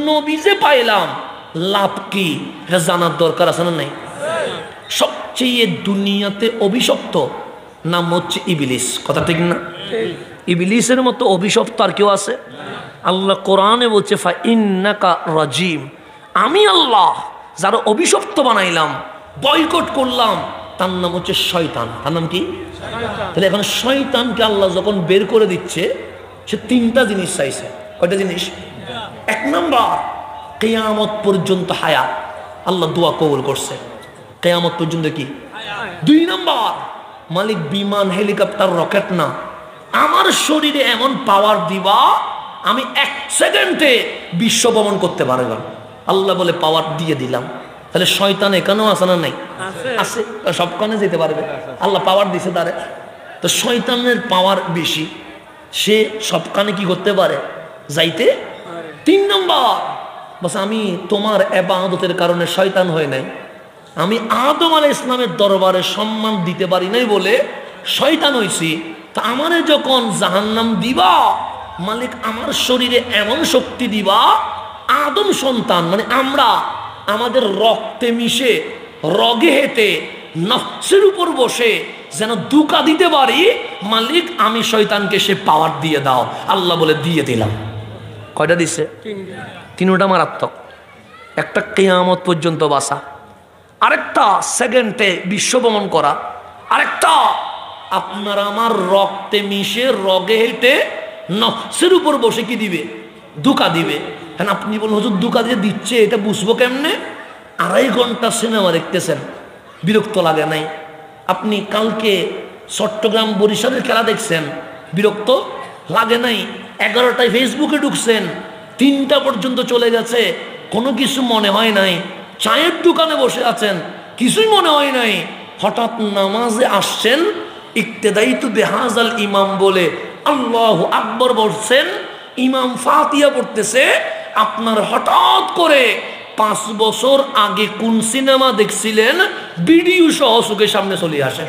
নবী যে পাইলাম লাভ কি এটা জানার দরকার আছে না নাই? সবচেয়ে দুনিয়াতে অভিশপ্ত নাম হচ্ছে ইবলিস, কথা ঠিক না? ইবলিসের মতো অভিশপ্ত আর কেউ আছে? আল্লাহ কোরআনে বলছে ফা ইন্নাকা রাজিম, আমি আল্লাহ যারা অভিশপ্ত বানাইলাম, বয়কট করলাম, তার নাম হচ্ছে শয়তান। তার নাম কি? তাহলে এখন শয়তানকে আল্লাহ যখন বের করে দিচ্ছে, সে তিনটা জিনিস চাইছে। কয়টা জিনিস? এক নম্বর, কিয়ামত পর্যন্ত হায়াত, আল্লাহ দোয়া কবুল করছে, কিয়ামত পর্যন্ত কি? দুই নম্বর, মালিক বিমান, হেলিকপ্টার, রকেট না, আমার শরীরে এমন পাওয়ার দিবা আমি 1 সেকেন্ডে বিশ্ব ভ্রমণ করতে পারলাম। আল্লাহ বলে পাওয়ার দিয়ে দিলাম। তাহলে শয়তান এখানেও আছে না নাই? আছে, সবখানে যেতে পারবে, আল্লাহ পাওয়ার দিছে তারে। তো শয়তানের পাওয়ার বেশি, সে সবখানে কি করতে পারে? যাইতে। 3 নম্বর, বস আমি তোমার ইবাদতের কারণে শয়তান হয় নাই, আমি আদম আলাইহিস সালামের দরবারে সম্মান দিতে পারি নাই বলে শয়তান হইছি। তা আমারে যখন জাহান্নাম দিবা, মালিক আমার শরীরে এমন শক্তি দিবা, আদম সন্তান মানে আমরা আমাদের রক্তে মিশে, রগে হেঁটে, নফসের উপর বসে যেন দুকা দিতে পারি। মালিক আমি শয়তানকে সে পাওয়ার দিয়ে দাও। আল্লাহ বলে দিয়ে দিলাম। কয়টা দিছে? 3টা মারাত্মক। একটা কিয়ামত পর্যন্ত বাঁচা, আরেকটা সেকেন্ডে বিশ্ব ভ্রমণ করা, আরেকটা আপনার আমার রক্তে মিশে, রগে হেঁটে, নফসের উপর বসে কি দিবে? দুকা দিবে। হ্যাঁ, আপনি বলুন হুজুর দুকা দিয়ে দিচ্ছে, এটা বুঝবো কেমনে? 2.5 ঘন্টা সিনেমা দেখতেছেন, বিরক্ত লাগে নাই? আপনি কালকে চট্টগ্রাম বরিশালের খেলা দেখছেন, বিরক্ত লাগে নাই? 11টায় ফেসবুকে ঢুকছেন, 3টা পর্যন্ত চলে গেছে, কোনো কিছু মনে হয় নাই? চায়ের দোকানে বসে আছেন, কিছুই মনে হয় নাই? হঠাৎ নামাজে আসছেন, ইক্তেদাইতু বিহাজাল ইমাম বলে আল্লাহু আকবার বলছেন, ইমাম ফাতিহা পড়তেছে, আপনার হঠাৎ করে 5 বছর আগে কোন সিনেমা দেখছিলেন ভিডিও সহ চোখের সামনে চলে আসে।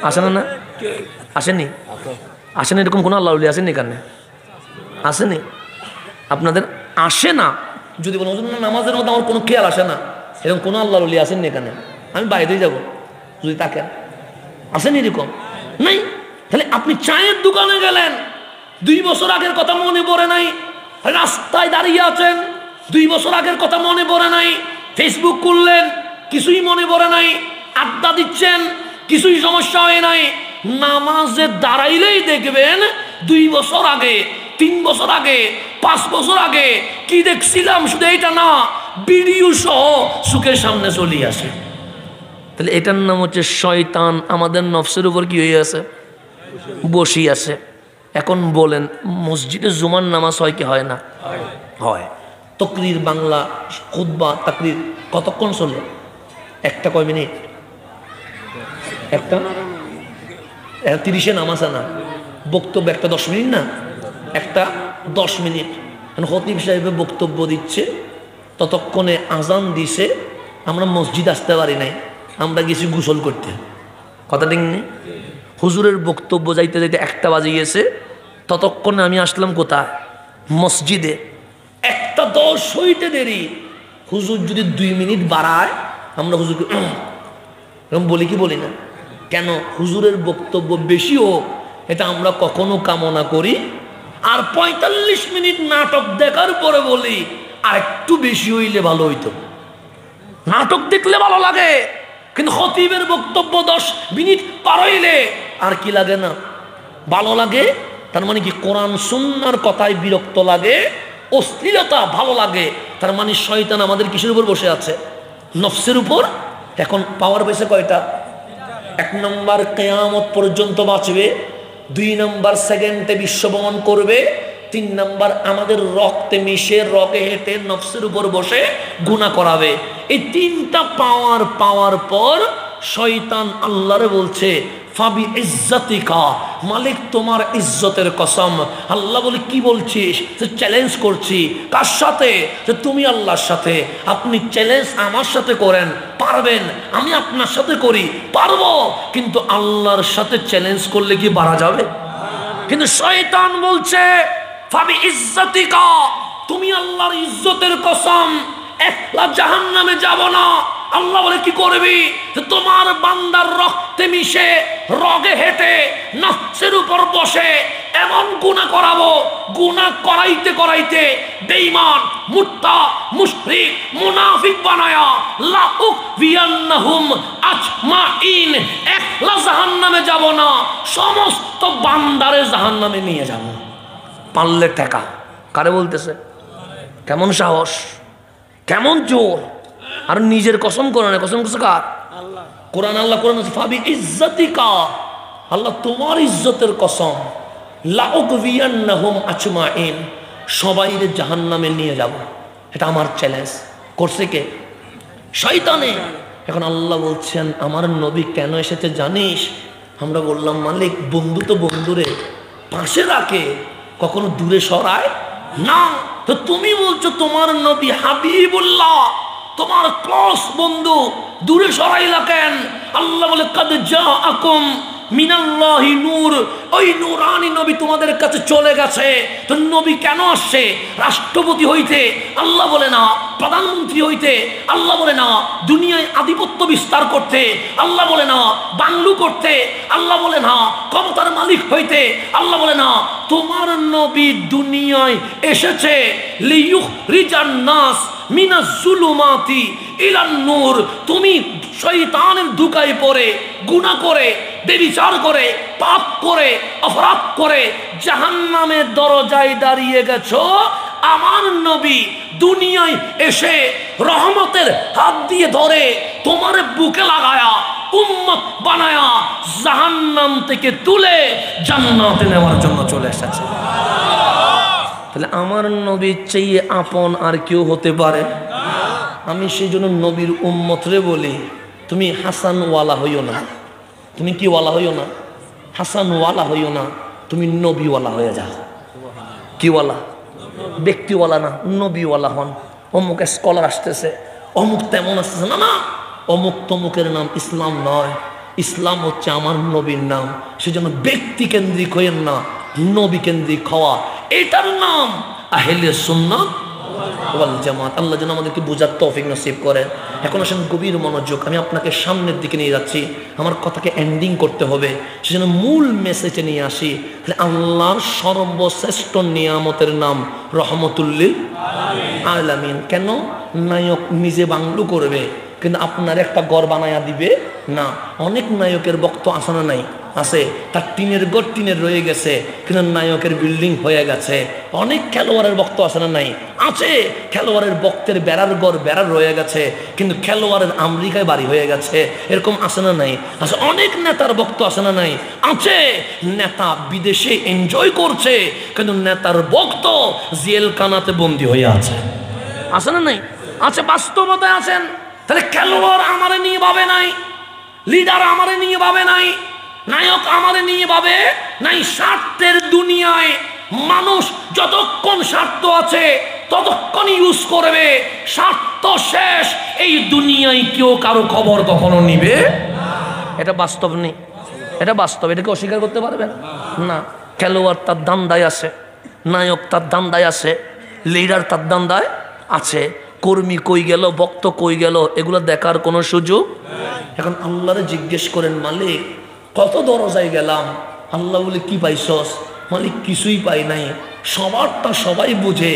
আসেন না? আসেনি? আসেন? এরকম কোনো আল্লাহ ওলি আসেনি? এখানে আসেনি? আপনাদের আসে না? যদি বলেন নামাজের মধ্যে আমার কোনো খেয়াল আসে না, এরকম কোনো আল্লাহ ওলি আসেননি এখানে? আমি বাইরেই যাব যদি তাকে আসেনি, এরকম নাই। তাহলে আপনি চায়ের দোকানে গেলেন, 2 বছর আগের কথা মনে পড়ে নাই? রাস্তায় দাঁড়িয়ে আছেন, 2 বছর আগের কথা মনে পড়ে নাই? ফেসবুক করলেন, কিছুই মনে পড়ে নাই? আড্ডা দিচ্ছেন, কিছুই সমস্যা হয় নাই? নামাজে দাঁড়াইলেই দেখবেন 2 বছর আগে, 3 বছর আগে, 5 বছর আগে কি দেখছিলাম, শুধু এইটা না, ভিডিও সহ চোখের সামনে চলে আসে। তাহলে এটার নাম হচ্ছে শয়তান আমাদের নফসের উপর কি হয়ে আছে? বসি আছে। এখন বলেন, মসজিদে জুমার নামাজ হয় কি হয় না? হয়। তকরির, বাংলা খুতবা, তাকরির কতক্ষণ চলে? একটা কয় মিনিট? একটা 30-এ নামাজ আনা, বক্তব্য একটা 10 মিনিট না? একটা 10 মিনিট। খতিব সাহেব বক্তব্য দিচ্ছে, ততক্ষণে আজান দিছে, আমরা মসজিদ আসতে পারি নাই, আমরা গেছি গোসল করতে। কথা ঠিক নেই? হুজুরের বক্তব্য যাইতে যাইতে 1টা বাজে গেছে, ততক্ষণে আমি আসলাম কোথায়? মসজিদে। 1:10 হইতে দেরি। হুজুর যদি 2 মিনিট বাড়ায়, আমরা হুজুরকে এরকম বলি কি বলি না? কেন? হুজুরের বক্তব্য বেশি হোক, এটা আমরা কখনো কামনা করি। আর 45 মিনিট নাটক দেখার পরে বলি আর একটু বেশি হইলে ভালো হইতো। নাটক দেখলে ভালো লাগে, কিন্তু খতিবের বক্তব্য 10 মিনিট পার হইলে আর কি লাগে না? ভালো লাগে। তার মানে কি? কোরআন সুন্নাহর কথায় বিরক্ত লাগে, অশ্লীলতা ভালো লাগে। তার মানে শয়তান আমাদের কিসের উপর বসে আছে? নফসের উপর। এখন পাওয়ার পেয়েছে কয়টা? 1 নম্বর কিয়ামত পর্যন্ত বাঁচবে, 2 নম্বর সেকেন্ডে বিশ্ব ভ্রমণ করবে, 3 নম্বর আমাদের রক্তে মিশে, রগে হেঁটে, নফসের উপর বসে গুনাহ করাবে। এই 3টা পাওয়ার পর শয়তান আল্লাহরে বলছে ফাবি ইজ্জাতিকা, মালিক তোমার ইজ্জতের কসম। আল্লাহ বলে কি বলছিস? চ্যালেঞ্জ করছি। কার সাথে? যে তুমি আল্লাহর সাথে। আপনি চ্যালেঞ্জ আমার সাথে করেন, পারবেন? আমি আপনার সাথে করি, পারবো। কিন্তু আল্লাহর সাথে চ্যালেঞ্জ করলে কি পারা যাবে? কিন্তু শয়তান বলছে ফাবি ইজ্জাতিকা, তুমি আল্লাহর ইজ্জতের কসম একলা জাহান্নামে যাব না। আল্লাহ বলে কি করবি? তোমার বান্দার রক্তে মিশে রগে হেঁটে নফসের উপর বসে এমন গুনাহ করাবো, গুনাহ করাইতে করাইতে বেঈমান মুর্তা মুশরিক মুনাফিক বানায়া লাউক বিয়ান্নাহুম আজমাইন, একলা জাহান্নামে যাব না, সমস্ত বান্দারে জাহান্নামে নিয়ে যাব। পারলে টাকা কারে বলতেছে? কেমন সাহস, কেমন জোর! আর নিজের কসম করে না, কসম করছে কার? কোরআন। আল্লাহ কোরআন ফাবি ইজ্জতিকা, আল্লাহ তোমার ইজ্জতের কসম, লাউকবিয়ান্নাহুম আজমাইন, সবাইরে জাহান্নামে নিয়ে যাব। এটা আমার চ্যালেঞ্জ। করছে কে? শয়তানে। এখন আল্লাহ বলছেন আমার নবী কেন এসেছে জানিস? আমরা বললাম মালিক, বন্ধু তো বন্ধুরে পাশে রাখে, কখনো দূরে সরায় না। তো তুমি বলছো তোমার নবী হাবিবুল্লাহ, তোমার ক্লোজ বন্ধু, দূরে সরাইলা কেন? আল্লাহ বলে কাদ জাআকুম মিনাল্লাহি নূর, ওই নূরানি নবী তোমাদের কাছে চলে গেছে। তো নবী কেন আসছে? রাষ্ট্রপতি হইতে আল্লাহ বলে না, প্রধানমন্ত্রী হইতে আল্লাহ বলে না, দুনিয়ায় আধিপত্য বিস্তার করতে আল্লাহ বলে না, বাংলু করতে আল্লাহ বলে না, ক্ষমতার মালিক হইতে আল্লাহ বলে না। তোমার নবী দুনিয়ায় এসেছে লিয়ুখরিজান নাস মিনাজ জুলুমাতি ইলান নূর। তুমি শয়তানের ধোঁকায় পড়ে গুনাহ করে বেবিচার করে পাপ করে অপরাধ করে জাহান্নামের দরজায় দাঁড়িয়ে গেছো। আমার নবী দুনিয়ায় এসে রহমতের হাত দিয়ে ধরে তোমার বুকে লাগায়া উম্মত বানায়া জাহান্নাম থেকে তুলে জান্নাতে নেওয়ার জন্য চলে এসেছে। তাহলে আমার নবীর চেয়ে আপন আর কেউ হতে পারে? আমি সেই জন্য নবীর উম্মতরে বলি, তুমি হাসানওয়ালা হইও না, তুমি কি ওয়ালা হইও না, হাসানওয়ালা হইও না, তুমি নবীওয়ালা হয়ে যাও। কি ওয়ালা? ব্যক্তিওয়ালা না, নবীওয়ালা হন। অমুক স্কলার আসতেছে, অমুক তেমন আসতেছে, না না, অমুক তমুকের নাম ইসলাম নয়। ইসলাম হচ্ছে আমার নবীর নাম। সেজন্য ব্যক্তি কেন্দ্রিক হইয়েন না, নবী কেন্দ্রিক হওয়া, এটার নাম আহলে সুন্নাত ওয়াল জামাত। আল্লাহ যেন আমাদেরকে বোঝার তৌফিক নসিব করেন। এখন আসেন গভীর মনোযোগ, আমি আপনাকে সামনের দিকে নিয়ে যাচ্ছি, আমার কথাকে এন্ডিং করতে হবে, সেজন্য মূল মেসেজে নিয়ে আসি। আল্লাহর সর্বশ্রেষ্ঠ নিয়ামতের নাম রহমতুল্লিল আলামিন। কেন? নায়ক নিজে বাংলু করবে কিন্তু আপনার একটা ঘর বানায়া দিবে না। অনেক নায়কের বক্ত আসে না নাই? আছে। তার টিনের ঘর টিনের রয়ে গেছে কিন্তু নায়কের বিল্ডিং হয়ে গেছে। অনেক খেলোয়াড়ের বক্ত আসে না নাই? আছে। খেলোয়াড়ের বক্তের বেড়ার ঘর বেড়ার রয়ে গেছে কিন্তু খেলোয়াড়ের আমেরিকায় বাড়ি হয়ে গেছে। এরকম আসে না নাই? আছে। অনেক নেতার বক্ত আসে না নাই? আছে। নেতা বিদেশে এনজয় করছে কিন্তু নেতার বক্ত জেলখানাতে বন্দী হয়ে আছে। আসে না নাই? আছে। বাস্তবতায় আছেন। তাহলে খেলোয়াড় আমারে নিয়ে ভাবে নাই, লিডার আমারে নিয়ে ভাবে নাই, নায়ক আমারে নিয়ে ভাবে নাই। স্বার্থের দুনিয়ায় মানুষ যতক্ষণ স্বার্থ আছে ততক্ষণ ইউজ করবে। স্বার্থ শেষ, এই দুনিয়ায় কেউ কারো খবর কখনো নিবে। এটা বাস্তব নেই, এটা বাস্তব। এটাকে অস্বীকার করতে পারবেন না। খেলোয়াড় তার দান্দায় আছে, নায়ক তার দান্দায় আছে, লিডার তার দান্দায় আছে। কর্মী কই গেল, ভক্ত কই গেল, এগুলো দেখার কোনো সুযোগ। এখন আল্লাহরে জিজ্ঞেস করেন, মালিক কত দরজায় গেলাম। আল্লাহ বলে কি পাইছস? মালিক কিছুই পাই নাই। সবারটা সবাই বুঝে,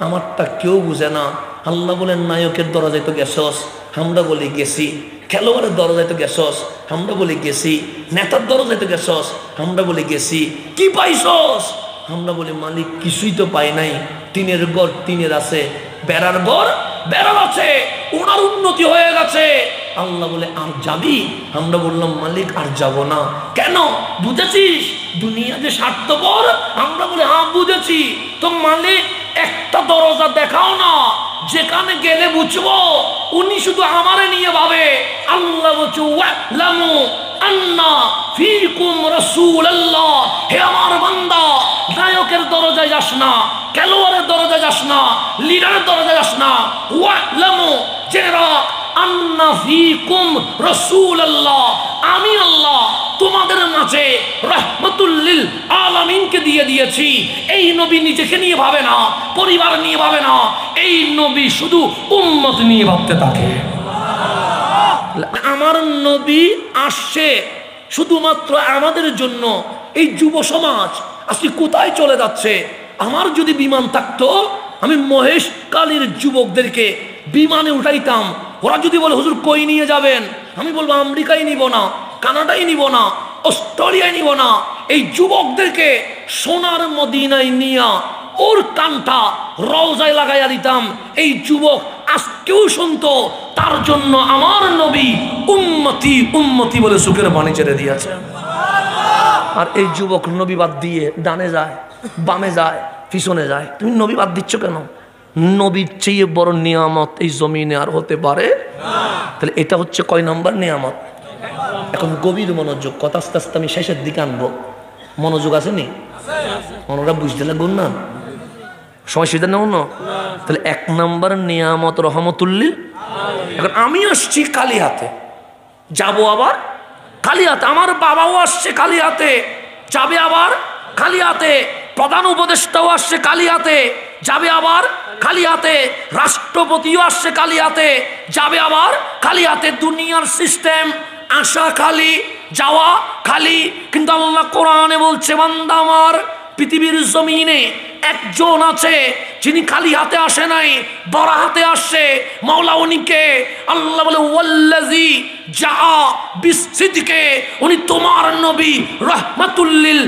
আমারটা কেউ বুঝে না। আল্লাহ বলেন নায়কের দরজায় তো গেছস, আমরা বলি গেছি। খেলোয়াড়ের দরজায় তো গেছস, আমরা বলি গেছি। নেতার দরজায় তো গেছস, আমরা বলি গেছি। কি পাইছস? আমরা বলি মালিক কিছুই তো পাই নাই। টিনের ঘর টিনের আছে, বেড়ার ঘর বেড়ার আছে, ওনার উন্নতি হয়ে গেছে। আল্লাহ বলে আর যাবি? আমরা বললাম মালিক আর যাব না। কেন? বুঝেছিস দুনিয়া যে স্বার্থপর? আমরা বলি হ্যাঁ বুঝেছি। তো মালিক একটা দরজা দেখাও না যেখানে গেলে বুঝবো উনি শুধু আমারে নিয়ে ভাবে। আল্লাহ বলছে ওয়ালামু আন্না ফিকুম রাসূলুল্লাহ, হে আমার বান্দা নায়কের দরজায় যাস না, খেলোয়াড়ের দরজা যাস না, লিডারের দরজা যাস না। ওয়ালামু জেরা আন্না ফীকুম রাসূলুল্লাহ, আমি আল্লাহ তোমাদের মাঝে রাহমাতুল লিল আলামিনকে দিয়ে দিয়েছি। এই নবী নিজেকে নিয়ে ভাবে না, পরিবার নিয়ে ভাবে না, এই নবী শুধু উম্মত নিয়ে ভাবতে থাকে। আমার নবী আসছে শুধুমাত্র আমাদের জন্য। এই যুব সমাজ আজকে কোথায় চলে যাচ্ছে? আমার যদি বিমান থাকতো আমি মহেশ কালীর যুবকদেরকে বিমানে উঠাইতাম। ওরা যদি বলে হুজুর কই নিয়ে যাবেন, আমি বলবো আমেরিকায় নিব না, কানাডায় নিব না, অস্ট্রেলিয়ায় নিব না, এই যুবকদেরকে সোনার মদিনায় নিয়া ওর কানটা রওজায় লাগাইয়া দিতাম। এই যুবক আজকেও শুনতো। তার জন্য আমার নবী উম্মতি উম্মতি বলে সুখের বাণী ছেড়ে দিয়েছে। আর এই যুবক নবী বাদ দিয়ে ডানে যায়, বামে যায়, পিছনে যায়। তুমি নবী বাদ দিচ্ছ কেন? নবীর চেয়ে বড় নিয়ামত এই জমিনে আর হতে পারে? তাহলে এটা হচ্ছে কয় নম্বর নিয়ামত? এখন গভীর মনোযোগ, কথা আস্তে আস্তে আমি শেষের দিকে আনবো। মনোযোগ আছে নি? মনোরা বুঝতে লাগুন না, সময় সুবিধা নেব না। তাহলে এক নম্বর নিয়ামত রহমতুল্লিল। এখন আমি আসছি খালি হাতে, যাবো আবার খালি হাতে। আমার বাবাও আসছে খালি হাতে, যাবে আবার খালি হাতে। প্রধান উপদেষ্টাও আসছে খালি হাতে, যাবে আবার খালি হাতে। রাষ্ট্রপতিও আসছে খালি হাতে, যাবে আবার খালি হাতে। দুনিয়ার সিস্টেম আসা খালি, যাওয়া খালি। কিন্তু আল্লাহ কোরআনে বলছে, বান্দা আমার, পৃথিবীর জমিনে একজন আছে যিনি খালি হাতে আসে নাই, বড় হাতে আসছে। মাওলা উনিকে আল্লাহ বলে ওয়াল্লাযী জাআ বিসসিদকে, উনি তোমার নবী রাহমাতুল লিল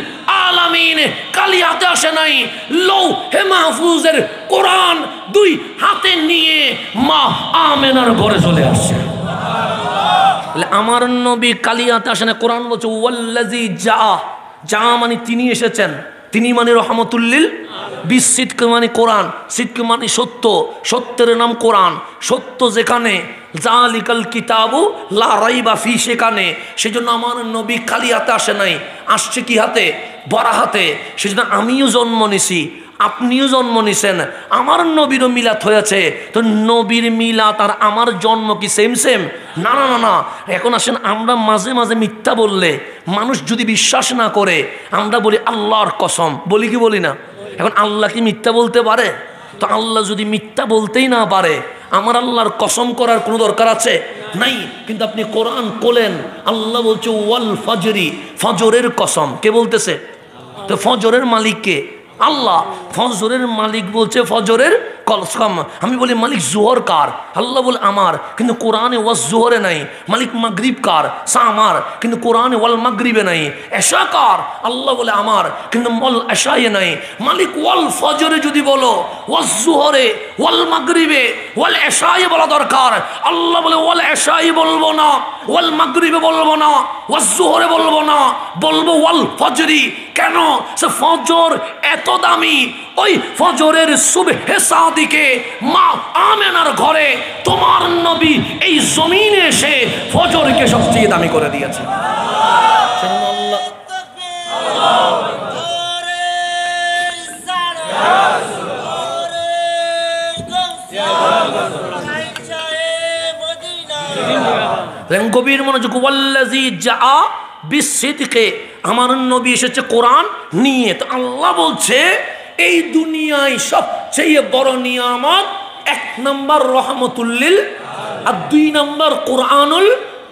আলামিন। খালি হাতে আসে নাই, লৌহে মাহফুজের কোরআন দুই হাতে নিয়ে মা আমেনার ঘরে চলে আসছে। আমার নবী খালি হাতে আসে না। কোরআন বলছে ওয়াল্লাযী জাআ, জাআ মানে তিনি এসেছেন, তিনি মানে রহমতুল্লিল। বিসিদ্ক মানে কোরআন, সিদ্ক মানে সত্য, সত্যের নাম কোরআন। সত্য যেখানে, জালিকাল কিতাবু লা রাইবা ফি, সেখানে। সেজন্য আমার নবী খালি হাতে আসে নাই, আসছে কি হাতে? বড় হাতে। সেজন্য আমিও জন্ম নিছি, আপনিও জন্ম নিছেন, আমার নবীরও মিলাত হয়েছে। তো নবীর মিলাত আর আমার জন্ম কি সেম সেম? না না না না। এখন আসেন, আমরা মাঝে মাঝে মিথ্যা বললে মানুষ যদি বিশ্বাস না করে, আমরা বলি আল্লাহর কসম, বলি কি বলি না? এখন আল্লাহ কি মিথ্যা বলতে পারে? তো আল্লাহ যদি মিথ্যা বলতেই না পারে, আমার আল্লাহর কসম করার কোনো দরকার আছে? নাই। কিন্তু আপনি কোরআন কোলেন, আল্লাহ বলছে ওয়াল ফজরি, ফজরের কসম। কে বলতেছে? তো ফজরের মালিক কে? আল্লাহ। ফজরের মালিক বলছে ফজরের কসম। আমি বলি মালিক জোহর কার? আল্লাহ বলে আমার, কিন্তু কোরআনে ওয়াজ জোহরে নাই। মালিক মাগরিব কার? সা আমার, কিন্তু কোরআনে ওয়াল মাগরিবে নাই। এশা কার? আল্লাহ বলে আমার, কিন্তু ওয়াল এশায়ে নাই। মালিক ওয়াল ফজরে যদি বলো, ওয়াজ জোহরে, ওয়াল মাগরিবে, ওয়াল এশায়ে বলা দরকার। আল্লাহ বলে ওয়াল এশায়ে বলবো না, ওয়াল মাগরিবে বলবো না, ওয়াজ জোহরে বলবো না, বলবো ওয়াল ফজরি। কেন? সে ফজর এত দামি, ওই ফজরের সুবহে সাদিকে মা আমেনার ঘরে তোমার নবী এই জমিনে এসে ফজরকে সবচেয়ে দামি করে দিয়েছে। গভীর মনোযোগ। ওয়াল্লাযী জাআ বিসসিদকে, আমার নবী এসেছে কোরআন নিয়ে। তো আল্লাহ বলছে এই দুনিয়ায় সবচেয়ে বড় নিয়ামত এক নম্বর রহমতুল্লিল, আর দুই নম্বর কোরআনুল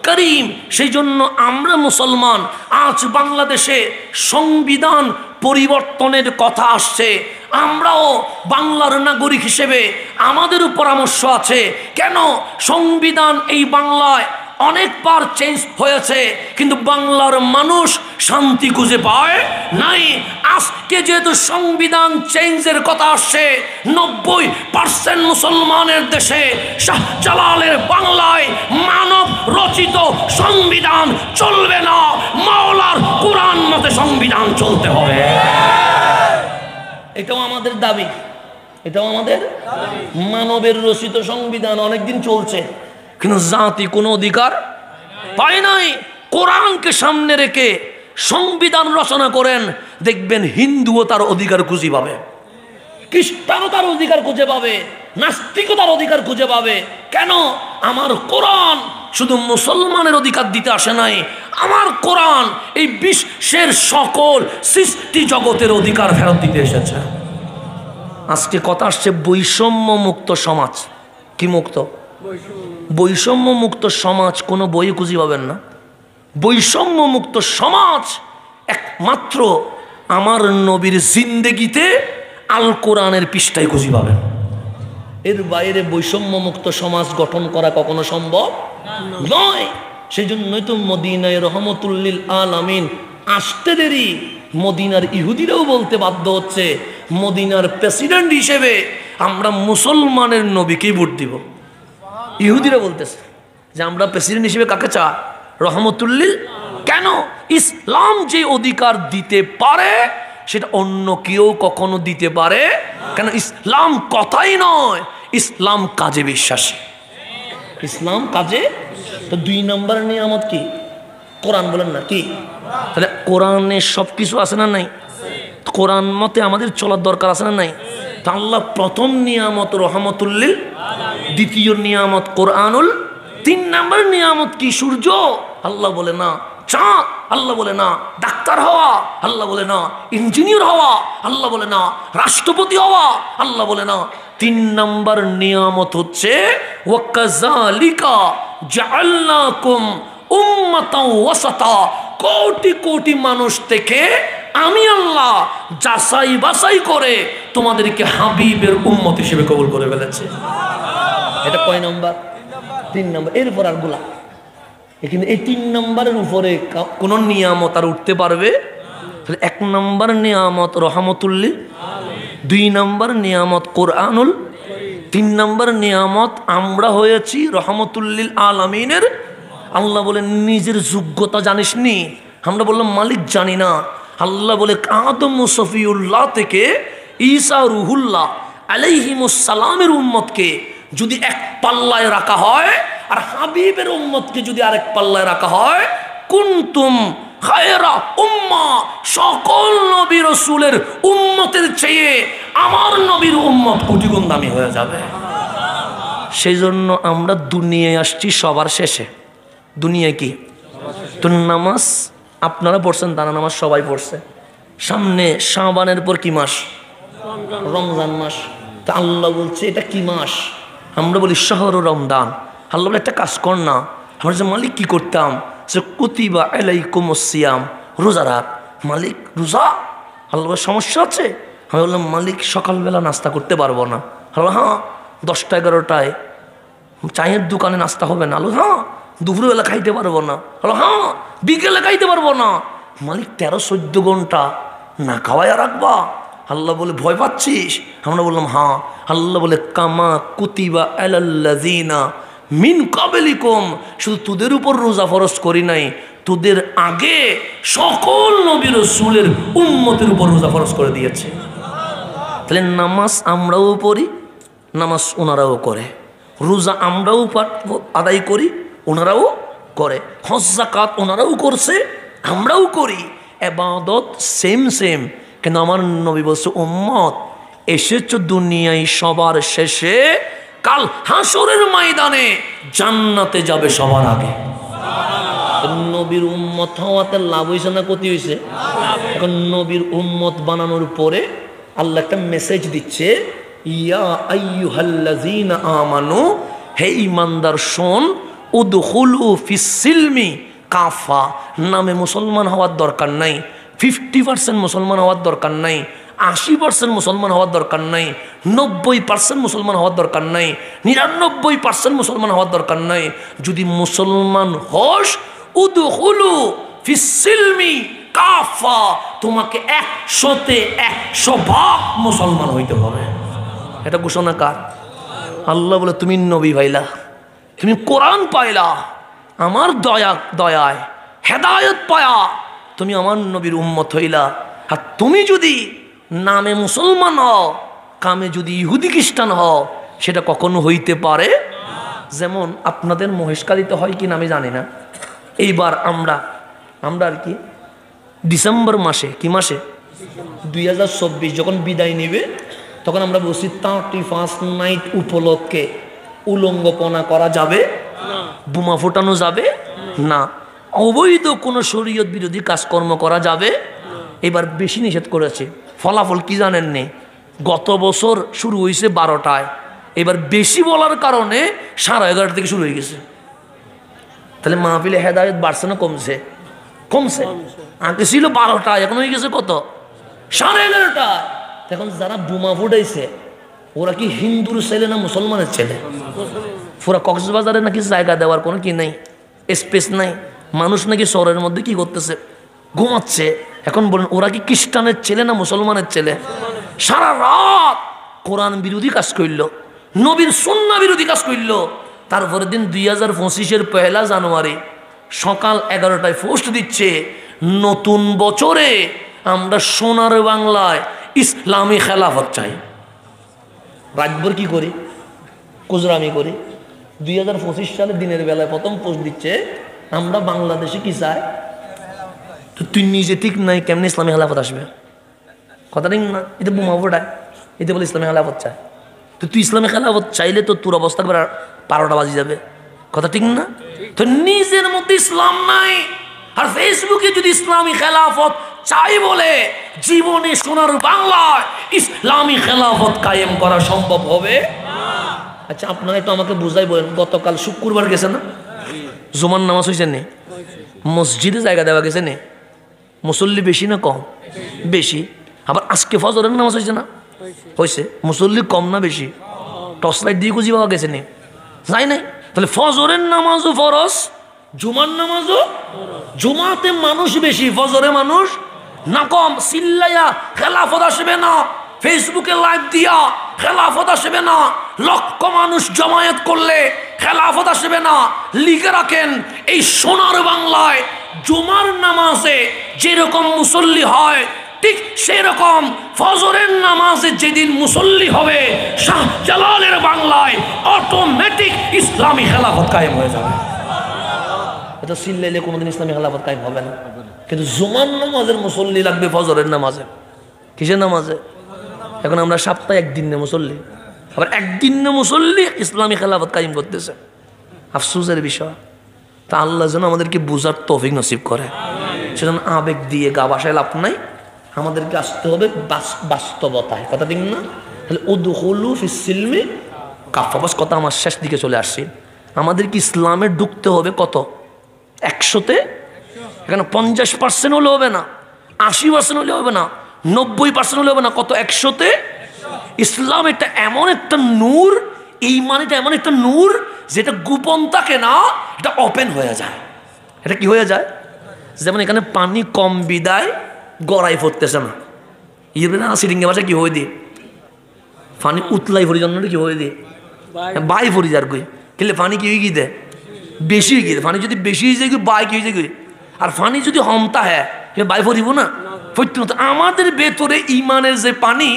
করিম। সেই জন্য আমরা মুসলমান, আজ বাংলাদেশে সংবিধান পরিবর্তনের কথা আসছে। আমরাও বাংলার নাগরিক হিসেবে আমাদেরও পরামর্শ আছে। কেন? সংবিধান এই বাংলায় অনেকবার চেঞ্জ হয়েছে, কিন্তু বাংলার মানুষ শান্তি খুঁজে পায় নাই। আজকে যেহেতু সংবিধান চেঞ্জের কথা আসছে, 90% মুসলমানের দেশে শাহজালালের বাংলায় মানব রচিত সংবিধান চলবে না, মাওলার কোরআন মতে সংবিধান চলতে হবে। এটাও আমাদের দাবি, এটাও আমাদের মানবের রচিত সংবিধান অনেকদিন চলছে, কিন্তু জাতি কোনো অধিকার পায় নাই। কোরআনকে সামনে রেখে সংবিধান রচনা করেন, দেখবেন হিন্দুও তার অধিকার খুঁজে পাবে। খ্রিস্টানতার অধিকার খুঁজে পাবে, নাস্তিকতার অধিকার খুঁজে পাবে। কেন? আমার কোরআন শুধু মুসলমানের অধিকার দিতে আসে নাই, আমার কোরআন এই বিশ্বের সকল সৃষ্টি জগতের অধিকার ফেরত দিতে এসেছে। আজকে কথা আসছে বৈষম্য মুক্ত সমাজ। কি মুক্ত? বৈষম্য মুক্ত সমাজ কোনো বই খুঁজে পাবেন না। বৈষম্য মুক্ত সমাজ একমাত্র আমার নবীর জিন্দেগিতে আল কোরআনের পৃষ্ঠায় খুঁজে পাবেন। এর বাইরে বৈষম্য মুক্ত সমাজ গঠন করা কখনো সম্ভব নয়। সেই জন্যই তো মদিনায় রহমতুল্লিল আলামিন আসতে দেরি। মদিনার ইহুদিরাও বলতে বাধ্য হচ্ছে, মদিনার প্রেসিডেন্ট হিসেবে আমরা মুসলমানের নবীকেই ভোট দিব। ইহুদিরা বলতেছে যে আমরা প্রেসিডেন্ট হিসেবে কাকে চাই? রহমতুল্লিল। কেন? ইসলাম যে অধিকার দিতে পারে সেটা অন্য কেউ কখনো দিতে পারে কেন? ইসলাম কথাই নয়, ইসলাম কাজে বিশ্বাসী। ইসলাম কাজে। তো 2 নম্বর নিয়ামত কি? কোরআন। বলেন না কি? তাহলে কোরআনে সব কিছু আছে না নাই? কোরআন মতে আমাদের চলার দরকার আছে না নাই? তা আল্লাহ প্রথম নিয়ামত রহমতুল্লিল, দ্বিতীয় নিয়ামত কোরআনুল, 3 নম্বর নিয়ামত কি? সূর্য। আল্লাহ বলে না চাঁদ, আল্লাহ বলে না ডাক্তার হওয়া, আল্লাহ বলে না ইঞ্জিনিয়ার হওয়া, আল্লাহ বলে না রাষ্ট্রপতি হওয়া, আল্লাহ বলে না। 3 নম্বর নিয়ামত হচ্ছে ওয়াকাযালিকা জাআলনাকুম উম্মাতাও ওয়াসাতা। কোটি কোটি মানুষ থেকে আমি আল্লাহ যাচাই বাছাই করে তোমাদেরকে হাবিবের উম্মত হিসেবে কবুল করে ফেলেছে। এটা কয় নম্বর? 3 নম্বর। এরপর আর গুলা কিন্তু এই 3 নম্বরের উপরে কোন নিয়ামত আর উঠতে পারবে? 1 নম্বর নিয়ামত রহমতুল্লিল, 2 নম্বর নিয়ামত কোরআনুল, 3 নম্বর নিয়ামত আমরা হয়েছি রহমতুল্লিল আলামিনের। আল্লাহ বলে নিজের যোগ্যতা জানিস নি? আমরা বললাম মালিক জানি না। আল্লাহ বলে আদম সফিউল্লাহ থেকে ঈসা রুহুল্লাহ আলাইহিমুস সালামের উম্মতকে যদি এক পাল্লায় রাখা হয় আর হাবিবের উম্মতকে যদি আরেক পাল্লায় রাখা হয়, কুনতুম খায়রা উম্মাহ, সকল নবী রাসূলের উম্মতের চেয়ে আমার নবীর উম্মত কোটি গুণ দামি হয়ে যাবে। সেই জন্য আমরা দুনিয়ায় আসছি সবার শেষে। দুনিয়ায় কি? তো নামাজ আপনারা পড়ছেন, তারা নামাজ সবাই পড়ছে। সামনে শাবানের পর কি মাস? রমজান মাস। তা আল্লাহ বলছে এটা কি মাস? আমরা বলি শাহরু রমজান। আল্লাহ বলে একটা কাজ কর না। আমরা যে মালিক কি করতাম, সে কুতিবা আলাইকুমুস সিয়াম, রোজা রাখ। মালিক রোজা? আল্লাহ সমস্যা আছে? আমি বললাম মালিক সকালবেলা নাস্তা করতে পারবো না। আল্লাহ হ্যাঁ 10টা 11টায় চায়ের দোকানে নাস্তা হবে না। আল্লাহ হ্যাঁ দুপুরবেলা খাইতে পারবো না। আল্লাহ হ্যাঁ বিকেলে খাইতে পারবো না। মালিক 13-14 ঘন্টা না খাওয়াইয়া রাখবা? আল্লাহ বলে ভয় পাচ্ছিস? আমরা বললাম হ্যাঁ। আল্লাহ বলে কামা কুতিবা আলাল্লাযিনা মিন কাবলিকুম, শুধু তোদের উপর রোজা ফরজ করি নাই, তোদের আগে সকল নবী রাসূলের উম্মতের উপর রোজা ফরজ করে দিয়েছে। তাহলে নামাজ আমরাও পড়ি, নামাজ ওনারাও করে। রোজা আমরাও আদায় করি, ওনারাও করে। হজ যাকাত ওনারাও করছে, আমরাও করি। ইবাদত সেম সেম। কিন্তু আমার নবী বলছে উম্মত এসেছো দুনিয়ায় সবার শেষে, কাল হাসরের ময়দানে জান্নাতে যাবে সবার আগে। নবীর উম্মত হওয়াতে লাভ হয়েছে না ক্ষতি হয়েছে? এখন নবীর উম্মত বানানোর পরে আল্লাহ একটা মেসেজ দিচ্ছে, ইয়া আইয়ুহাল্লাযীনা আমানু, হে ঈমানদার শোন, উদখুলু ফিস সিলমি কাফা। নামে মুসলমান হওয়ার দরকার নাই, 50% মুসলমান হওয়ার দরকার নাই, 80% মুসলমান হওয়ার দরকার নাই, 90% মুসলমান হওয়ার দরকার নাই, 99% মুসলমান হওয়ার দরকার নাই। যদি মুসলমান হস, উদখুলু ফিস সিলমি কাফা, তোমাকে 100-তে 100 মুসলমান হইতে হবে। এটা ঘোষণা কার? আল্লাহ বলে তুমি নবী পাইলা, তুমি কোরআন পাইলা, আমার দয়ায় হেদায়েত পায়া তুমি আমার নবীর উম্মত হইলা। আর তুমি যদি নামে মুসলমান হও, কামে যদি ইহুদি খ্রিস্টান হও, সেটা কখনো হইতে পারে। যেমন আপনাদের মহেশকালীতে হয় কি না আমি জানি না। এইবার আমরা আর কি ডিসেম্বর মাসে, কি মাসে 2024 যখন বিদায় নেবে, তখন আমরা বলছি 31st নাইট উপলক্ষে উলঙ্গপনা করা যাবে, বোমা ফোটানো যাবে না, অবৈধ কোনো শরীয়ত বিরোধী কাজকর্ম করা যাবে। এবার বেশি নিষেধ করেছে। ফলাফল কি জানেননি? গত বছর শুরু হয়েছে 12টায়, এবার বেশি বলার কারণে 11:30 থেকে শুরু হয়ে গেছে। তাহলে মাহফিলে হেদায়েত বাড়ছে না কমছে? কমছে। আগে ছিল 12টায়, এখন হয়ে গেছে কত? 11:30টায়। এখন যারা বোমা ফুটাইছে ওরা কি হিন্দুর ছেলে না মুসলমানের ছেলে? পুরা কক্সবাজারে নাকি জায়গা দেওয়ার কোনো কি নাই, স্পেস নাই। মানুষ নাকি শহরের মধ্যে কি করতেছে? ঘুমাচ্ছে। এখন বলেন ওরা কি খ্রিস্টানের ছেলে না মুসলমানের ছেলে? সারা রাত কোরআন বিরোধী কাজ করল, নবীর সুন্নাহ বিরোধী কাজ করল। তারপরের দিন 2025-এর 1 জানুয়ারি সকাল 11টায় পোস্ট দিচ্ছে, নতুন বছরে আমরা সোনার বাংলায় ইসলামী খেলাফত চাই। রাতভর কি করি? কুজরামি করি। 2025 সালে দিনের বেলায় প্রথম পোস্ট দিচ্ছে, আমরা বাংলাদেশে কি চাই? তো তুই নিজে ঠিক নাই, কেমনি ইসলামী খেলাফত আসবে? কথা ঠিক না? এটা বোমা ফোটায়, এতে বলে ইসলামী খেলাফত চায়। তো তুই ইসলামী খেলাফত চাইলে তো তোর অবস্থা 12টা বাজি যাবে। কথা ঠিক না? তো নিজের মধ্যে ইসলাম নাই, আর ফেসবুকে যদি ইসলামী খেলাফত চাই বলে জীবনে সোনার বাংলায় ইসলামী খেলাফত কায়েম করা সম্ভব হবে? আচ্ছা আপনারা একটু আমাকে বুঝাই বলেন, গতকাল শুক্রবার গেছে না, জুমার নামাজ হয়েছে নে, মসজিদে জায়গা দেওয়া গেছে নে, মুসল্লি বেশি না কম? বেশি। আবার আজকে ফজরের নামাজ হয়েছে না? হয়েছে। মুসল্লি কম না বেশি? টর্চ লাইট দিয়ে খুঁজি পাওয়া গেছে নে? যাই নাই। তাহলে ফজরের নামাজও ফরজ, জুমার নামাজও। জুমাতে মানুষ বেশি, ফজরে মানুষ না কম। চিল্লাইয়া খেলাফত আসবে না, ফেসবুকে লাইভ দিয়া খেলাফত আসবে না, লক্ষ মানুষ জমায়েত করলে খেলাফত আসবে না। লিখে রাখেন, এই সোনার বাংলায় জুমার নামাজে যেরকম মুসল্লি হয়, ঠিক সেরকম ফজরের নামাজে যেদিন মুসল্লি হবে, শাহজালালের বাংলায় অটোমেটিক ইসলামী খেলাফত কায়েম হয়ে যাবে। এটা চিল্লাইলে কোনোদিন ইসলামী খেলাফত কায়েম হবে না। কিন্তু জুমার নামাজের মুসল্লি লাগবে ফজরের নামাজে। কিসের নামাজে? এখন আমরা সপ্তাহে একদিন না মুসল্লি, আবার একদিন না মুসল্লি ইসলামী খেলাফত কায়েম করতেছে। আফসোসের বিষয়। তা আল্লাহ যেন আমাদেরকে বুঝার তৌফিক নসিব করে। সেজন্য আবেগ দিয়ে গা ভাসায় লাভ নাই, আমাদেরকে আসতে হবে বাস্তবতায়। কথা ঠিক না? তাহলে উদখুলু ফিস সিলমি কাফা। বাস কথা আমার শেষ দিকে চলে আসছি। আমাদের কি ইসলামে ঢুকতে হবে কত? 100-তে? এখানে 50% হলে হবে না, 80% হলে হবে না, 90% হলে হবে না। কত? 100-তে। ইসলাম এটা এমন একটা নূর, ঈমান এটা এমন একটা নূর যেটা গোপন থাকে না, এটা ওপেন হয়ে যায়। এটা কি হয়ে যায়? যেমন এখানে পানি কম বিদায় গড়াই পড়তেছে না, ইয়ে না সিটিংয়ে বাসা কি হয়ে দিয়ে পানি উতলাই ভরি জন্য কি হয়ে দিয়ে বাই ভরি যার কই খেলে পানি কি হয়ে গিয়ে দেয়? বেশি হয়ে গিয়ে। পানি যদি বেশি হয়ে যায় বাই কি হয়ে যায়? আর পানি যদি হমতা হ্যাঁ বাই ভরিব না, ফরতে না। আমাদের ভেতরে ইমানের যে পানি,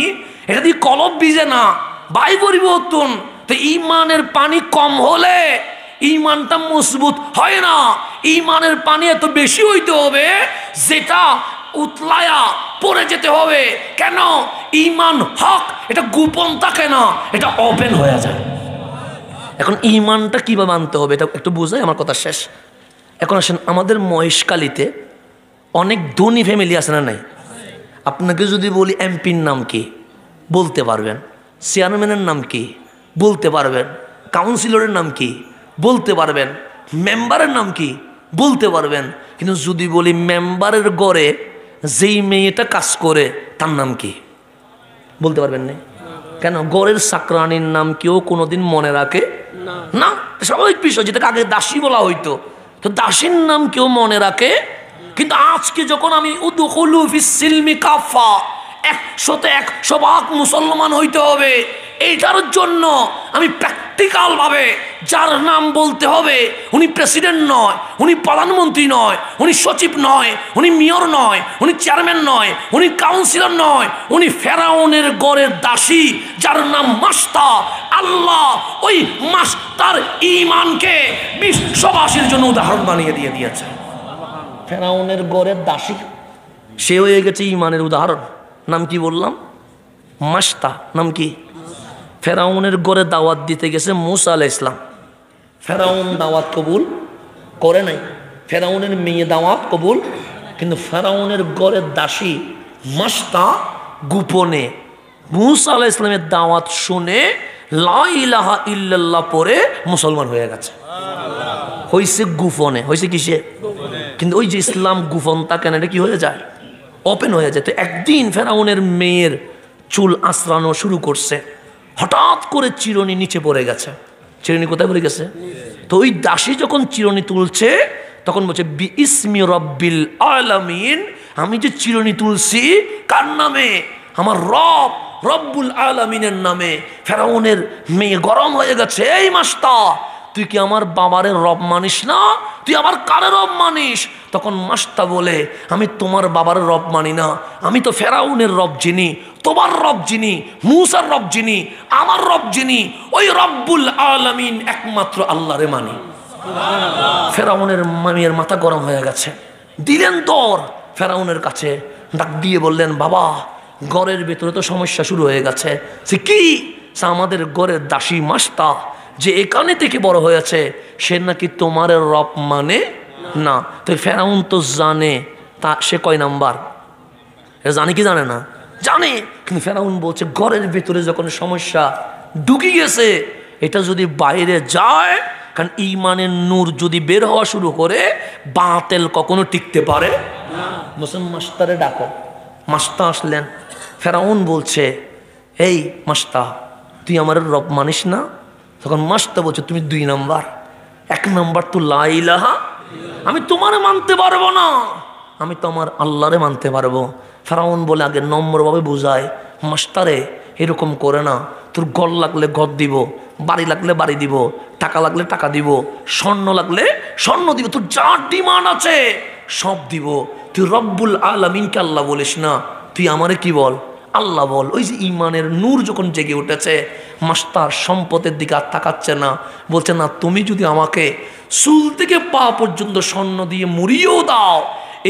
এটা দিয়ে কলব ভিজে না, বাই ভরিব হতুন। তো ইমানের পানি কম হলে ইমানটা মজবুত হয় না। ইমানের পানি এত বেশি হইতে হবে যেটা উতলায়া পড়ে যেতে হবে। কেন? ইমান হক, এটা গোপন থাকে না, এটা ওপেন হয়ে যায়। এখন ইমানটা কিভাবে আনতে হবে এটা একটু বুঝাই, আমার কথা শেষ। এখন আসেন, আমাদের মহেশখালীতে অনেক ধনী ফ্যামিলি আছে না নাই? আপনাকে যদি বলি এমপির নাম কি বলতে পারবেন, চেয়ারম্যানের নাম কি বলতে পারবেন, কাউন্সিলরের নাম কি বলতে পারবেন, মেম্বারের নাম কি বলতে পারবেন। কিন্তু যদি বলি মেম্বারের ঘরে যেই মেয়েটা কাজ করে তার নাম কি বলতে পারবেন না। কেন? ঘরের চাকরানির নাম কেউ কোনোদিন মনে রাখে না, স্বাভাবিক বিষয়। যেটাকে আগে দাসী বলা হইতো, তো দাসীর নাম কেউ মনে রাখে। কিন্তু আজকে যখন আমি উদখুলু ফিস সিলমি কাফা, 100-তে 100 ভাগ মুসলমান হইতে হবে, এইটার জন্য আমি প্র্যাকটিক্যাল ভাবে যার নাম বলতে হবে, উনি প্রেসিডেন্ট নয়, উনি প্রধানমন্ত্রী নয়, উনি সচিব নয়, উনি মেয়র নয়, উনি চেয়ারম্যান নয়, উনি কাউন্সিলর নয়, উনি ফেরাউনের গড়ের দাসী যার নাম মাস্তা। আল্লাহ ওই মাস্তার ঈমানকে বিশ্ববাসীর জন্য উদাহরণ বানিয়ে দিয়েছে। ফেরাউনের গড়ের দাসী, সে হয়ে গেছে ঈমানের উদাহরণ। নাম কি বললাম? মাস্তা নাম কি? ফেরাউনের ঘরে দাওয়াত দিতে গেছে মুসা আলাইহিস সালাম। ফেরাউন দাওয়াত কবুল করে নাই, ফেরাউনের মেয়ে দাওয়াত কবুল, কিন্তু ফেরাউনের ঘরের দাসী মাস্তা গোপনে মুসা আলাইহিস সালামের দাওয়াত শুনে লা ইলাহা ইল্লাল্লাহ পড়ে মুসলমান হয়ে গেছে। হয়েছে গোপনে, হয়েছে কিসে? কিন্তু ওই যে ইসলাম গোপন থাকে না, এটা কি হয়ে যায়? ওপেন হয়ে যায়। তো একদিন ফেরাউনের মেয়ের চুল আঁচড়ানো শুরু করছে, হঠাৎ করে চিরুনি নিচে পড়ে গেছে। চিরুনি কোথায় পড়ে গেছে? তো ওই দাসী যখন চিরুনি তুলছে তখন বলছে বিইসমি রব্বিল আলামিন, আমি যে চিরুনি তুলছি কার নামে? আমার রব, রব্বুল আলামিনের নামে। ফেরাউনের মেয়ে গরম হয়ে গেছে, এই মাস্তা তুই কি আমার বাবারের রব মানিস না? তুই আবার কারে রব মানিস? তখন মাস্তা বলে আমি তোমার বাবার রব মানি না, আমি তো ফেরাউনের রব যিনি, তোমার রব যিনি, মুসার রব যিনি, আমার রব যিনি, ওই রব্বুল আলামিন একমাত্র আল্লাহরে মানি। ফেরাউনের মেয়ের মাথা গরম হয়ে গেছে, দিলেন তোর ফেরাউনের কাছে, ডাক দিয়ে বললেন বাবা ঘরের ভেতরে তো সমস্যা শুরু হয়ে গেছে। সে কি? আমাদের ঘরের দাসী মাস্তা যে এখানে থেকে বড় হয়েছে সে নাকি তোমার রব মানে না। তো ফেরাউন তো জানে, তা সে কয় নাম্বার জানে কি জানে না? জানে। কিন্তু ফেরাউন বলছে ঘরের ভেতরে যখন সমস্যা ঢুকে গেছে, এটা যদি বাইরে যায়, কারণ ইমানের নূর যদি বের হওয়া শুরু করে বাতেল কখনো টিকতে পারে না। মুসলমান মাস্টারে ডাকো। মাস্তা আসলেন। ফেরাউন বলছে এই মাস্তা তুই আমার রব মানিস না? তখন মাস্তা বলছে তুমি 2 নাম্বার, 1 নাম্বার তো লা ইলাহা, আমি তোমারে মানতে পারবো না, আমি তো আমার আল্লাহরে মানতে পারবো। ফেরাউন বলে আগে নম্রভাবে বোঝায় মাস্টারে এরকম করে না, তোর ঘর লাগলে ঘর দিব, বাড়ি লাগলে বাড়ি দিব, টাকা লাগলে টাকা দিব, স্বর্ণ লাগলে স্বর্ণ দিব, তোর যা ডিমান্ড আছে সব দিব। তুই রব্বুল আলামিনকে আল্লাহ বলিস না, তুই আমারে কি বল? আল্লাহ বল। ওই যে ইমানের নূর যখন জেগে উঠেছে, মাস্টার সম্পদের দিকে আর তাকাচ্ছে না, বলছে না তুমি যদি আমাকে চুল থেকে পা পর্যন্ত স্বর্ণ দিয়ে মুড়িয়েও দাও,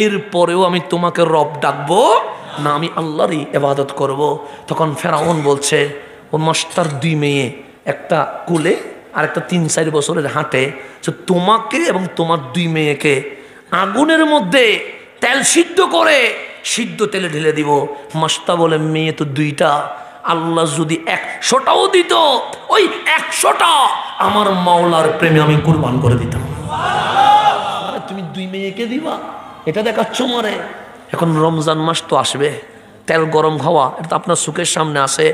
এরপরেও আমি তোমাকে রব ডাকবো না, আমি আল্লাহরই ইবাদত করব। তখন ফেরাউন বলছে ও মাস্টার 2 মেয়ে, একটা কোলে আর একটা 3-4 বছরের হাঁটে, তোমাকে এবং তোমার 2 মেয়েকে আগুনের মধ্যে তেল সিদ্ধ করে সিদ্ধ তেলে ঢেলে দিব। মাস্তা বলে মেয়ে তো 2টা, আল্লাহ যদি 100টাও দিত, ওই 100টা আমার মাওলার প্রেমে আমি কুরবান করে দিতাম। তুমি 2 মেয়েকে দিবা, এটা দেখাচ্ছ মারে। এখন রমজান মাস তো আসবে, তেল গরম খাওয়া এটা তো আপনার চোখের সামনে আসে।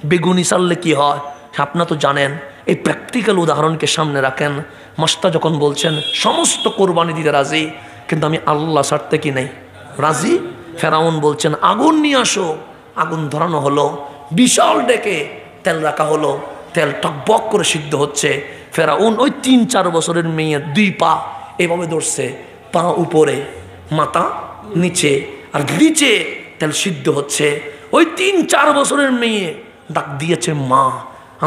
বেগুনি চাললে কি হয় আপনারা তো জানেন। এই প্র্যাকটিক্যাল উদাহরণকে সামনে রাখেন। মাস্তা যখন বলছেন সমস্ত কোরবানি দিতে রাজি, কিন্তু আমি আল্লাহ ছাড়তে কি নেই রাজি। ফেরাউন বলছেন আগুন নিয়ে আসো। আগুন ধরানো হলো, বিশাল ডেকে তেল রাখা হলো, তেল টকবক করে সিদ্ধ হচ্ছে। ফেরাউন ওই 3-4 বছরের মেয়ের 2 পা এভাবে ধরছে, পা উপরে মাথা নিচে, আর নিচে তেল সিদ্ধ হচ্ছে। ওই 3-4 বছরের মেয়ে ডাক দিয়েছে মা।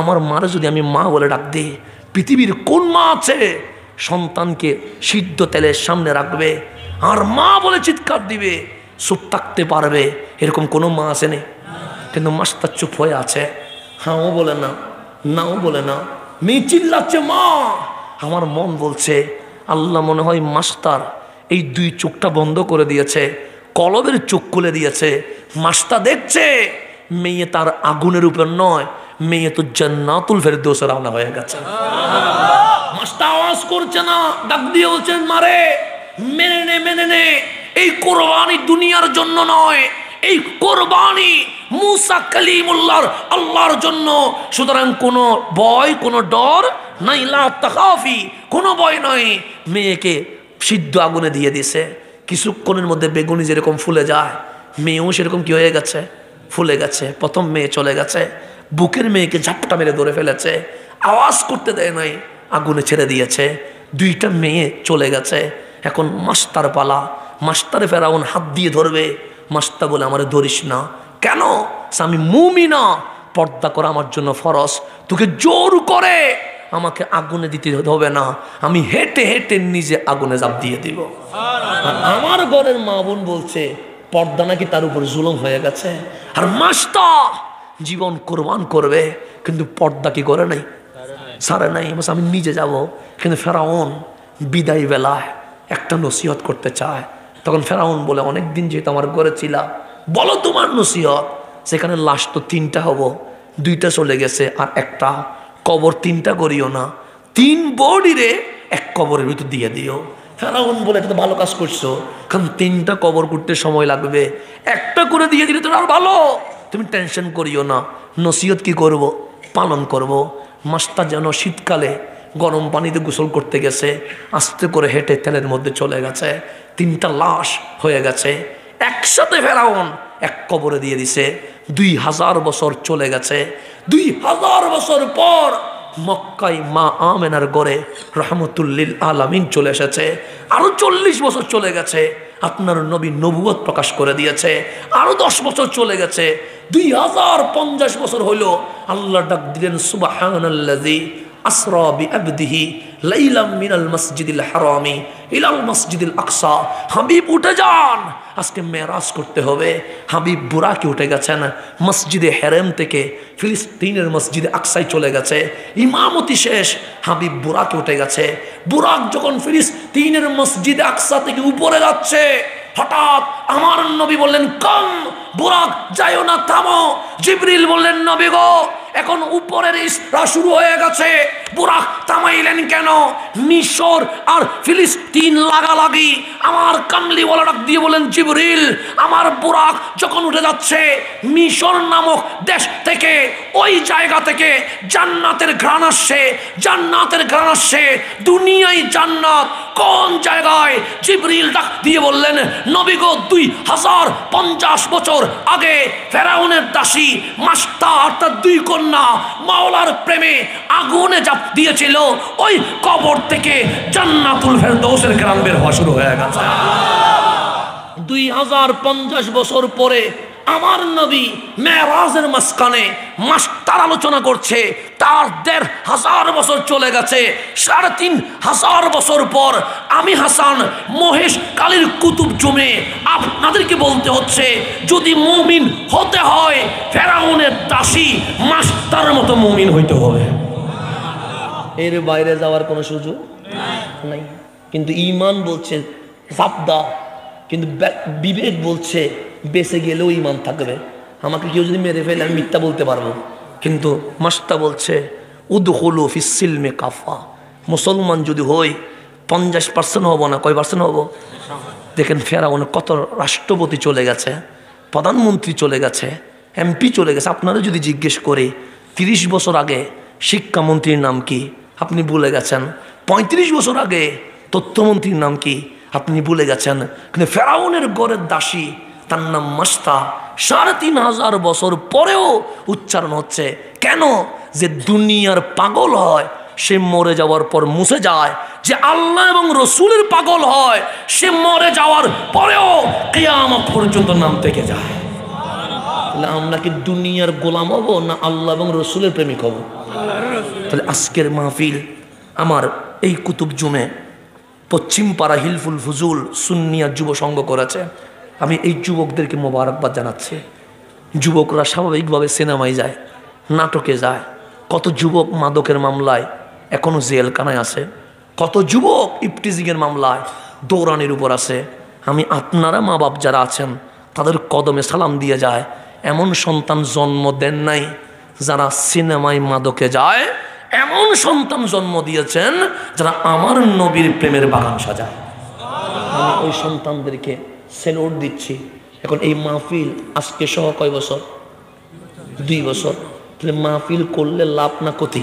আমার মারে যদি আমি মা বলে ডাক দিই, পৃথিবীর কোন মা আছে সন্তানকে সিদ্ধ তেলের সামনে রাখবে আর মা বলে চিৎকার দিবে, চুপ থাকতে পারবে? এরকম কোনো মা আসেনি। কিন্তু মাস্টার চুপ হয়ে আছে, হাও বলে না, নাও বলে না, মেয়ে চিল্লাচ্ছে মা। আমার মন বলছে আল্লাহ মনে হয় মাস্টার এই 2 চোখটা বন্ধ করে দিয়েছে, কলবের চোখ খুলে দিয়েছে। মাস্টার দেখছে মেয়ে তার আগুনের উপর নয়, মেয়ে তো জান্নাতুল ফেরদৌসে রওনা হয়ে গেছে। মাস্টার আওয়াজ করছে না, ডাক দিয়ে বলছেন মারে মেনে নে, মেনে নে, এই কোরবানি দুনিয়ার জন্য নয়, এই কোরবানি মুসা কালিমুল্লাহর আল্লাহর জন্য। সুতরাং কোনো ভয়, কোনো ডর নাই, লা তাখাফি, কোনো ভয় নয়। মেয়েকে সিদ্ধ আগুনে দিয়ে দিছে। কিছুক্ষণের মধ্যে বেগুনি যেরকম ফুলে যায়, মেয়েও সেরকম কি হয়ে গেছে, ফুলে গেছে। প্রথম মেয়ে চলে গেছে, বুকের মেয়েকে ঝাপটা মেরে ধরে ফেলেছে, আওয়াজ করতে দেয় নাই, আগুনে ছেড়ে দিয়েছে। 2টা মেয়ে চলে গেছে। এখন মাস্টার পালা। মাস্টারে ফেরাউন হাত দিয়ে ধরবে। মাস্টার বলে আমারে ধরিস না। কেন? আমি মুমিনা, পর্দা করা আমার জন্য ফরজ, তোকে জোর করে আমাকে আগুনে দিতে হবে না, আমি হেঁটে হেঁটে নিজে আগুনে জাপ দিয়ে দিব। আমার ঘরের মা বোন বলছে পর্দা নাকি তার উপর জুলুম হয়ে গেছে। আর মাস্টার জীবন কোরবান করবে, কিন্তু পর্দা কি করে নাই, সারে নাই। আমি নিজে যাব, কিন্তু ফেরাউন বিদায় বেলায় একটা নসিহত করতে চায়। তখন ফেরাউন বলে, অনেকদিন যেহেতু আমার ঘরে ছিলা, বলো তোমার নসিহত। সেখানে লাশ তো 3টা হবো, 2টা চলে গেছে আর একটা, কবর 3টা করিও না, 3 বডি রে এক কবরের ভিতর দিয়ে দিও। ফেরাউন বলে, এটা তো ভালো কাজ করছো, কারণ 3টা কবর করতে সময় লাগবে, একটা করে দিয়ে দিলে তো আর ভালো, তুমি টেনশন করিও না। নসিহত কি করব, পালন করব। মাস্টার যেন শীতকালে গরম পানিতে গোসল করতে গেছে, আস্তে করে হেঁটে তেলের মধ্যে চলে গেছে, 3টা লাশ হয়ে গেছে একসাথে। ফেরাউন এক কবরে দিয়ে দিছে। 2000 বছর চলে গেছে। 2000 বছর পর মক্কায় মা আমেনার ঘরে রহমতুল্লিল আলামিন চলে এসেছে। আরো 40 বছর চলে গেছে, আপনার নবী নবুয়ত প্রকাশ করে দিয়েছে। আরো 10 বছর চলে গেছে, 2050 বছর হইল। আল্লাহ ডাক দিলেন, সুবহানাল্লাযী আসরা বিআবদিহি লাইলাম মিনাল মসজিদিল হারামি ইলাল মসজিদিল আকসা। হাবিব উঠে যান, আজকে মেরাজ করতে হবে। হাবিব বুরাকে উঠে গেছেন, মসজিদে হেরেম থেকে ফিলিস্তিনের মসজিদে আকসায় চলে গেছে, ইমামতি শেষ। হাবিব বুরাকে উঠে গেছে। বুরাক যখন ফিলিস্তিনের মসজিদে আকসা থেকে উপরে যাচ্ছে, হঠাৎ আমার নবী বললেন, কম বুরাক যাইও না, থামো। জিবরিল বললেন, নবী গো, এখন উপরের ইসরা শুরু হয়ে গেছে, বুরাক থামাইলেন কেন? মিশর আর ফিলিস্তিন লাগালাগি। আমার কামলিওয়ালা ডাক দিয়ে বলেন, জিবরিল, আমার বুরাক যখন উঠে যাচ্ছে, মিশর নামক দেশ থেকে, ওই জায়গা থেকে জান্নাতের ঘ্রাণ আসছে, জান্নাতের ঘ্রাণ আসছে। দুনিয়ায় জান্নাত কোন জায়গায়? জিবরিল ডাক দিয়ে বললেন, নবী গো, 2050 বছর আগে ফেরাউনের দাসী মাস্তা অর্থাৎ 2 কন্যা মাওলার প্রেমে আগুনে জাপ দিয়েছিল, ওই কবর থেকে জান্নাতুল ফেরদৌসের ঘ্রাণ বের হওয়া শুরু হয়ে গেছে। 2050 বছর পরে আমার নবী মেরাজের মাঝখানে মাস্টার আলোচনা করছে, তার 1500 বছর চলে গেছে। 3500 বছর পর আমি হাসান মহেশ কালীর কুতুব জমে আপনাদেরকে বলতে হচ্ছে, যদি মুমিন হতে হয় ফেরাউনের দাসী মাস্টারের মতো মুমিন হইতে হবে। এর বাইরে যাওয়ার কোনো সুযোগ নাই। কিন্তু ঈমান বলছে সাবদা, কিন্তু বিবেক বলছে বেঁচে গেলেও ঈমান থাকবে। আমাকে কেউ যদি মেরে ফেলে আমি মিথ্যা বলতে পারবো, কিন্তু মাস্তা বলছে উদখুলু ফিস সিলমি কাফা। মুসলমান যদি হই 50% হবো না, কয় পার্সেন্ট হবো? দেখেন ফেরাউন কত রাষ্ট্রপতি চলে গেছে, প্রধানমন্ত্রী চলে গেছে, এমপি চলে গেছে। আপনারা যদি জিজ্ঞেস করি 30 বছর আগে শিক্ষামন্ত্রীর নাম কি, আপনি ভুলে গেছেন। 35 বছর আগে তথ্যমন্ত্রীর নাম কি, আপনি ভুলে গেছেন। কিন্তু ফেরাউনের ঘরের দাসী, তার নাম মাস্তা। 3500 বছর পরেও উচ্চারণ হচ্ছে। কেন? যে দুনিয়ার পাগল হয় সে মরে যাওয়ার পর মুছে যায়, যে আল্লাহ এবং রসুলের পাগল হয় সে মরে যাওয়ার পরেও কিয়ামত পর্যন্ত নাম থেকে যায়। তাহলে আমরা কি দুনিয়ার গোলাম হব না আল্লাহ এবং রসুলের প্রেমিক হব? তাহলে আজকের মাহফিল আমার এই কুতুব জুমে পশ্চিমপাড়া হিলফুল ফুজুল সুন্নিয়া যুব সংঘ করেছে। আমি এই যুবকদেরকে মোবারকবাদ জানাচ্ছি। যুবকরা স্বাভাবিকভাবে সিনেমায় যায়, নাটকে যায়। কত যুবক মাদকের মামলায় এখনও জেলখানায় আছে, কত যুবক ইফটিজিংয়ের মামলায় দৌড়ানির উপর আছে। আমি আপনারা মা বাপ যারা আছেন তাদের কদমে সালাম দিয়ে যায়। এমন সন্তান জন্ম দেন নাই যারা সিনেমায় মাদকে যায়, এমন সন্তান জন্ম দিয়েছেন যারা আমার নবীর প্রেমের বাগান সাজায়। আমি ওই সন্তানদেরকে সেলুট দিচ্ছি। এখন এই মাহফিল আজকে সহ কয় বছর? 2 বছর। তাহলে মাহফিল করলে লাভ না ক্ষতি?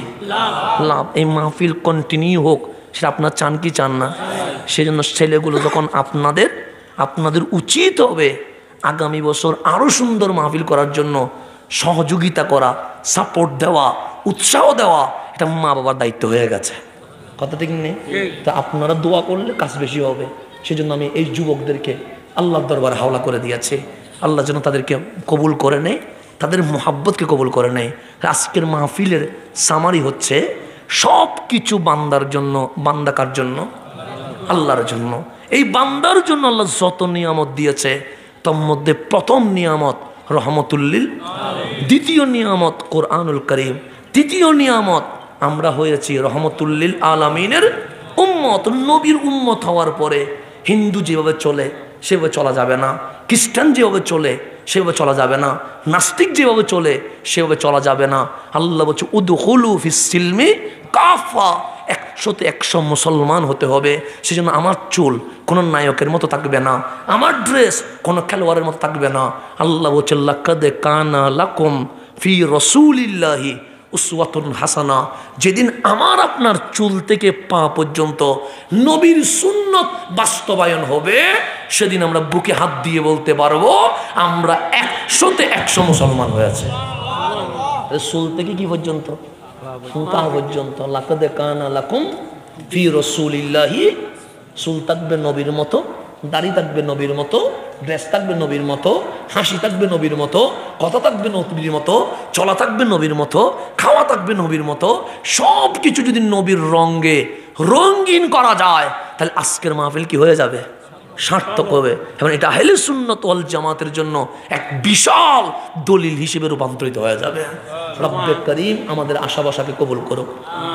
লাভ। এই মাহফিল কন্টিনিউ হোক, সেটা আপনার চান কি চান না? সেজন্য ছেলেগুলো যখন আপনাদের উচিত হবে আগামী বছর আরো সুন্দর মাহফিল করার জন্য সহযোগিতা করা, সাপোর্ট দেওয়া, উৎসাহ দেওয়া, এটা মা বাবার দায়িত্ব হয়ে গেছে। কথা ঠিক নেই? তা আপনারা দোয়া করলে কাজ বেশি হবে। সেজন্য আমি এই যুবকদেরকে আল্লাহর দরবারে হাওলা করে দিয়েছি। আল্লাহ যেন তাদেরকে কবুল করে নেয়, তাদের মোহাব্বতকে কবুল করে নেয়। আজকের মাহফিলের সামারি হচ্ছে সব কিছু বান্দার জন্য। বান্দা কার জন্য? আল্লাহর জন্য। এই বান্দার জন্য আল্লাহ যত নিয়ামত দিয়েছে তার মধ্যে প্রথম নিয়ামত রহমতুল্লিল। দ্বিতীয় নিয়ামত কোরআনুল করিম। তৃতীয় নিয়ামত আমরা হয়েছি রহমতুল্লিল আলামিনের উম্মত। নবীর উম্মত হওয়ার পরে হিন্দু যেভাবে চলে সেভাবে চলা যাবে না, খ্রিস্টান যেভাবে চলে সেভাবে চলা যাবে না, নাস্তিক যেভাবে চলে সেভাবে চলা যাবে না। আল্লাহ বলছে উদখুলু ফিস সিলমি কাফা, 100তে 100 মুসলমান হতে হবে। সেজন্য আমার চুল কোনো নায়কের মতো থাকবে না, আমার ড্রেস কোনো খেলোয়াড়ের মতো থাকবে না। আল্লাহ বলছে লাকাদ কানা লাকুম ফি রাসূলিল্লাহি উসওয়াতুন হাসানা। যেদিন আমার আপনার চুল থেকে পা পর্যন্ত নবীর সুন্নত বাস্তবায়ন হবে, সেদিন আমরা বুকে হাত দিয়ে বলতে পারবো আমরা 100তে 100 মুসলমান হয়েছে। চুল থেকে কি পর্যন্ত? পা পর্যন্ত। লাকাদ কানা লাকুম ফি রাসূলিল্লাহি, চুল থাকবে নবীর মতো, দাড়ি থাকবে নবীর মতো, ড্রেস থাকবে নবীর মতো, হাসি থাকবে নবীর মতো, কথা থাকবে নবীর মতো, চলা থাকবে নবীর মতো, খাওয়া থাকবে নবীর মতো। সব কিছু যদি নবীর রঙে রঙিন করা যায় তাহলে আজকের মাহফিল কি হয়ে যাবে? সার্থক হবে। এবং এটা আহলে সুন্নাত ওয়াল জামাতের জন্য এক বিশাল দলিল হিসেবে রূপান্তরিত হয়ে যাবে। রব্বে করিম আমাদের আশা বাসাকে কবুল করুক।